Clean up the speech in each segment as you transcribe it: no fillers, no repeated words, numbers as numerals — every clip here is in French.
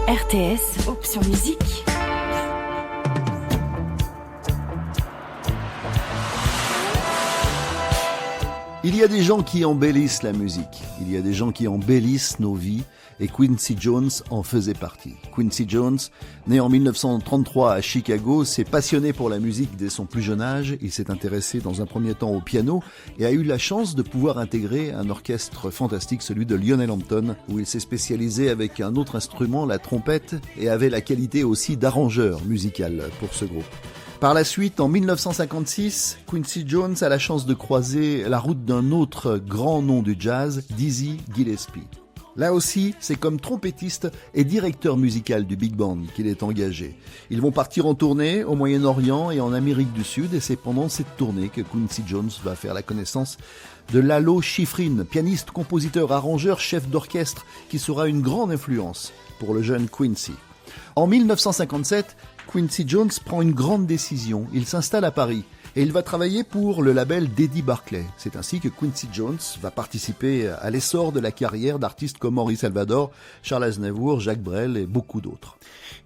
RTS, option musique. Il y a des gens qui embellissent la musique, il y a des gens qui embellissent nos vies, et Quincy Jones en faisait partie. Quincy Jones, né en 1933 à Chicago, s'est passionné pour la musique dès son plus jeune âge. Il s'est intéressé dans un premier temps au piano et a eu la chance de pouvoir intégrer un orchestre fantastique, celui de Lionel Hampton, où il s'est spécialisé avec un autre instrument, la trompette, et avait la qualité aussi d'arrangeur musical pour ce groupe. Par la suite, en 1956, Quincy Jones a la chance de croiser la route d'un autre grand nom du jazz, Dizzy Gillespie. Là aussi, c'est comme trompettiste et directeur musical du Big Band qu'il est engagé. Ils vont partir en tournée au Moyen-Orient et en Amérique du Sud, et c'est pendant cette tournée que Quincy Jones va faire la connaissance de Lalo Schifrin, pianiste, compositeur, arrangeur, chef d'orchestre, qui sera une grande influence pour le jeune Quincy. En 1957, Quincy Jones prend une grande décision. Il s'installe à Paris et il va travailler pour le label d'Eddie Barclay. C'est ainsi que Quincy Jones va participer à l'essor de la carrière d'artistes comme Henri Salvador, Charles Aznavour, Jacques Brel et beaucoup d'autres.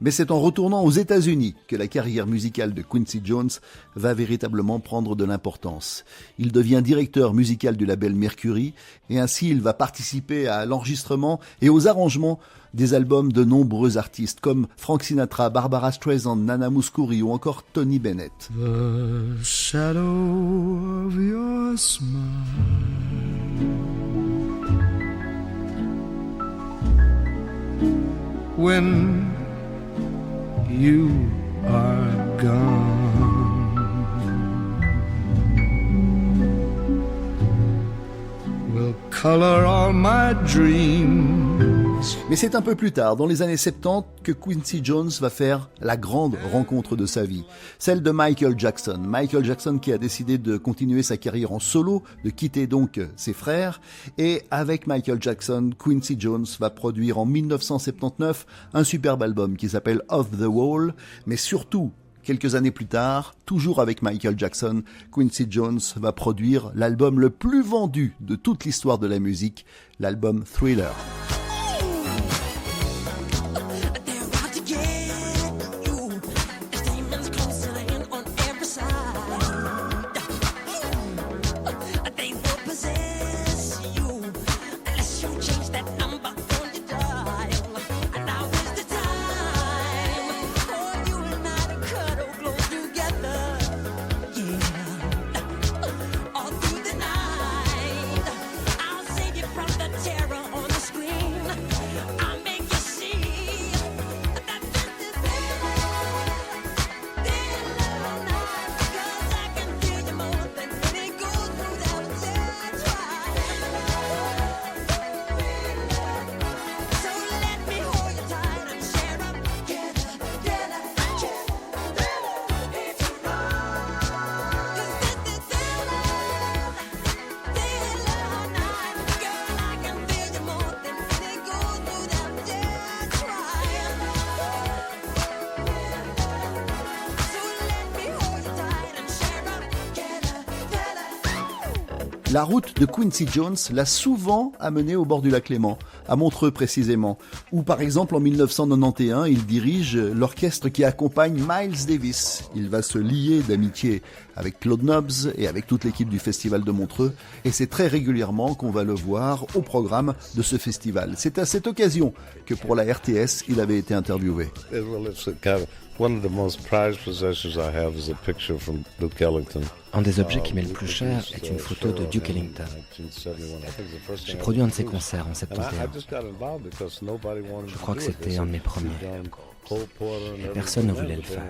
Mais c'est en retournant aux États-Unis que la carrière musicale de Quincy Jones va véritablement prendre de l'importance. Il devient directeur musical du label Mercury et ainsi il va participer à l'enregistrement et aux arrangements des albums de nombreux artistes comme Frank Sinatra, Barbara Streisand, Nana Mouskouri ou encore Tony Bennett. The shadow of your smile when you are gone will color all my dreams. Mais c'est un peu plus tard, dans les années 70, que Quincy Jones va faire la grande rencontre de sa vie, celle de Michael Jackson. Michael Jackson qui a décidé de continuer sa carrière en solo, de quitter donc ses frères, et avec Michael Jackson, Quincy Jones va produire en 1979 un superbe album qui s'appelle Off the Wall, mais surtout, quelques années plus tard, toujours avec Michael Jackson, Quincy Jones va produire l'album le plus vendu de toute l'histoire de la musique, l'album Thriller. La route de Quincy Jones l'a souvent amené au bord du lac Léman, à Montreux précisément, où par exemple en 1991, il dirige l'orchestre qui accompagne Miles Davis. Il va se lier d'amitié avec Claude Nobs et avec toute l'équipe du festival de Montreux, et c'est très régulièrement qu'on va le voir au programme de ce festival. C'est à cette occasion que pour la RTS, il avait été interviewé. One of the most prized possessions I have is a picture from Duke Ellington. Un des objets qui m'est le plus cher est une photo de Duke Ellington. J'ai produit un de ses concerts en 71. Je crois que c'était un de mes premiers. Et personne ne voulait le faire.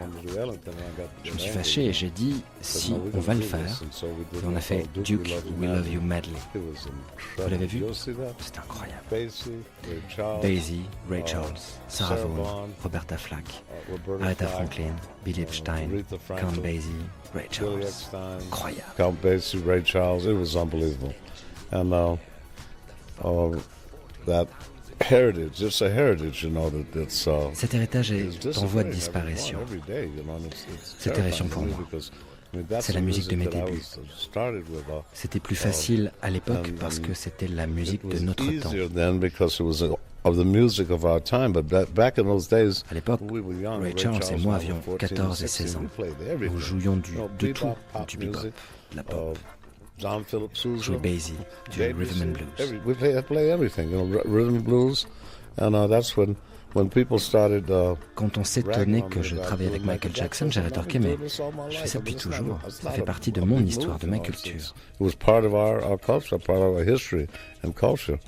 Je me suis fâché et j'ai dit, si, on va le faire. Et on a fait Duke, We Love You Madly. Vous l'avez vu? C'est incroyable. Basie, Ray Charles, Sarah Vaughan, Roberta Flack, Aretha Franklin, Billy Epstein, Count Basie, Ray Charles. Incroyable. Count Basie, Ray Charles, it was unbelievable. And that heritage, it's a heritage, you know, that's cet héritage est en voie de disparition. C'est terrifiant pour moi. C'est la musique de mes débuts. C'était plus facile à l'époque parce que c'était la musique de notre temps. of the music of our time, but back in those days, À l'époque, we were young. Ray Charles et moi and I avions were 14 14 et and 16 ans. 16. We played everything. Nous jouions de tout, Bebop, du bebop, music, de la pop, John Philip Sousa, jouer Basie, du rhythm and blues. We play everything, rhythm and blues, and that's when people started. Quand on s'étonnait que je travaillais avec Michael Jackson, j'ai rétorqué, mais je fais ça depuis toujours. Ça fait partie de mon histoire, de ma culture. It was part of our culture, part of our history and culture.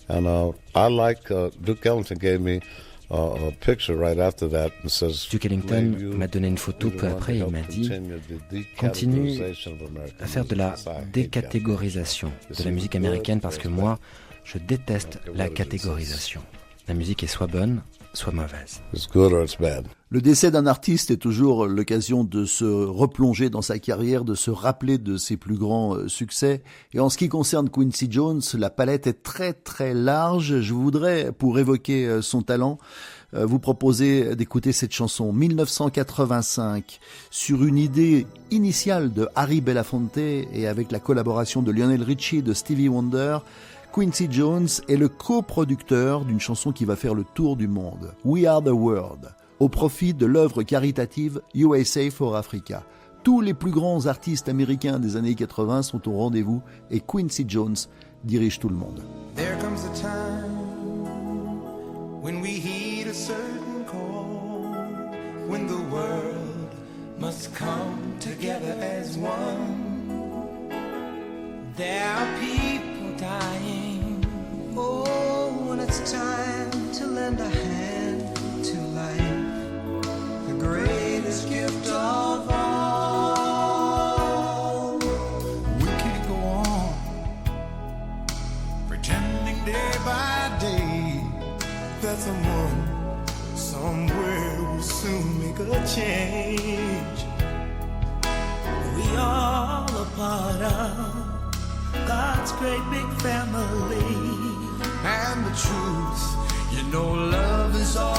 And I like Duke Ellington gave me a picture right after that and says. Duke Ellington m'a donné une photo peu après. Il m'a dit continue à faire de la décatégorisation de la musique américaine parce que moi, je déteste la catégorisation. La musique est soit bonne, soit mauvaise. It's good or it's bad. Le décès d'un artiste est toujours l'occasion de se replonger dans sa carrière, de se rappeler de ses plus grands succès. Et en ce qui concerne Quincy Jones, la palette est très très large. Je voudrais, pour évoquer son talent, vous proposer d'écouter cette chanson 1985 sur une idée initiale de Harry Belafonte et avec la collaboration de Lionel Richie et de Stevie Wonder. Quincy Jones est le coproducteur d'une chanson qui va faire le tour du monde, We Are the World, au profit de l'œuvre caritative USA for Africa. Tous les plus grands artistes américains des années 80 sont au rendez-vous et Quincy Jones dirige tout le monde. There comes a time when we heed a certain call, when the world must come together as one. There are people dying. Oh, when it's time to lend a hand to life, the greatest gift of all. We can't go on pretending day by day that someone somewhere will soon make a change. We all a part of God's great big family. And the truth, you know, love is all